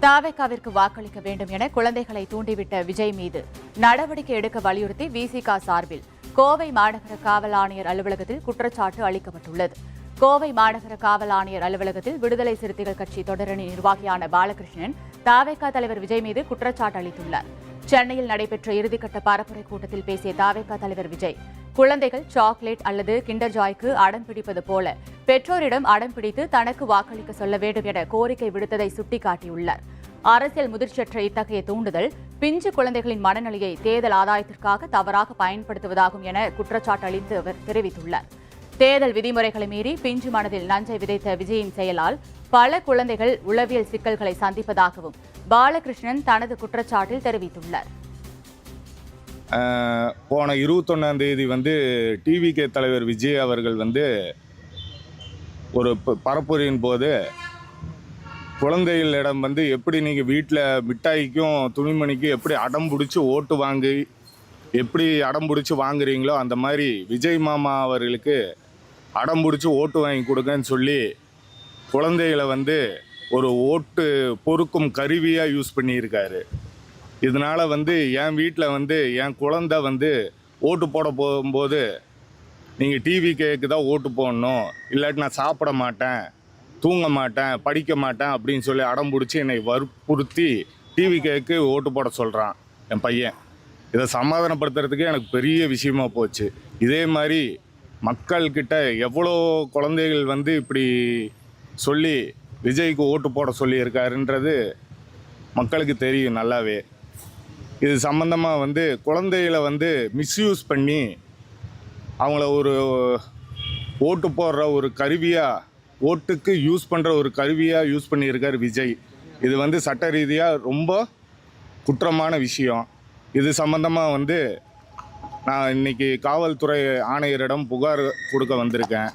தாவேகாவிற்கு வாக்களிக்க வேண்டும் என குழந்தைகளை தூண்டிவிட்ட விஜய் மீது நடவடிக்கை எடுக்க வலியுறுத்தி விசிக சார்பில் கோவை மாநகர காவல் ஆணையர் அலுவலகத்தில் குற்றச்சாட்டு அளிக்கப்பட்டுள்ளது. கோவை மாநகர காவல் ஆணையர் அலுவலகத்தில் விடுதலை சிறுத்தைகள் கட்சி தொடரணி நிர்வாகியான பாலகிருஷ்ணன் தாவேகா தலைவர் விஜய் மீது குற்றச்சாட்டு அளித்துள்ளார். சென்னையில் நடைபெற்ற இறுதிக்கட்ட பரப்புரை கூட்டத்தில் பேசிய தாவேகா தலைவர் விஜய், குழந்தைகள் சாக்லேட் அல்லது கிண்டர் ஜாய்க்கு அடம் பிடிப்பது போல பெற்றோரிடம் அடம் பிடித்து தனக்கு வாக்களிக்க சொல்ல வேண்டும் என கோரிக்கை விடுத்ததை சுட்டிக்காட்டியுள்ளார். அரசியல் முதிர்ச்சியற்ற இத்தகைய தூண்டுதல் பிஞ்சு குழந்தைகளின் மனநிலையை தேர்தல் ஆதாயத்திற்காக தவறாக பயன்படுத்துவதாகும் என குற்றச்சாட்டு அளித்து அவர் தெரிவித்துள்ளார். தேர்தல் விதிமுறைகளை மீறி பிஞ்சு மனதில் நஞ்சை விதைத்த விஜயின் செயலால் பல குழந்தைகள் உளவியல் சிக்கல்களை சந்திப்பதாகவும் பாலகிருஷ்ணன் தனது குற்றச்சாட்டில் தெரிவித்துள்ளார். போன 21ஆம் தேதி டிவிகே தலைவர் விஜய் அவர்கள் ஒரு பரப்புரையின் போது குழந்தைகளிடம் எப்படி நீங்கள் வீட்டில் மிட்டாய்க்கும் துணிமணிக்கும் எப்படி அடம் பிடிச்சி ஓட்டு வாங்கி எப்படி அடம் பிடிச்சி வாங்குறீங்களோ அந்த மாதிரி விஜய் மாமா அவர்களுக்கு அடம் பிடிச்சி ஓட்டு வாங்கி கொடுங்கன்னு சொல்லி குழந்தைகளை ஒரு ஓட்டு பொறுக்கும் கருவியாக யூஸ் பண்ணியிருக்காரு. இதனால் என் வீட்டில் என் குழந்தை ஓட்டு போட போகும்போது நீங்கள் டிவிகேக்கு தான் ஓட்டு போடணும், இல்லாட்டி நான் சாப்பிட மாட்டேன், தூங்க மாட்டேன், படிக்க மாட்டேன் அப்படின்னு சொல்லி அடம் பிடிச்சி என்னை வற்புறுத்தி டிவிகேக்கு ஓட்டு போட சொல்கிறான் என் பையன். இதை சமாதானப்படுத்துறதுக்கே எனக்கு பெரிய விஷயமா போச்சு. இதே மாதிரி மக்கள்கிட்ட எவ்வளோ குழந்தைகள் இப்படி சொல்லி விஜய்க்கு ஓட்டு போட சொல்லியிருக்காருன்றது மக்களுக்கு தெரியும் நல்லாவே. இது சம்மந்தமாக குழந்தைகளை மிஸ்யூஸ் பண்ணி அவங்கள ஒரு ஓட்டு போடுற ஒரு கருவியாக, ஓட்டுக்கு யூஸ் பண்ணுற ஒரு கருவியாக யூஸ் பண்ணியிருக்கார் விஜய். இது சட்ட ரீதியாக ரொம்ப குற்றமான விஷயம். இது சம்மந்தமாக நான் இன்றைக்கி காவல்துறை ஆணையரிடம் புகார் கொடுக்க வந்திருக்கேன்.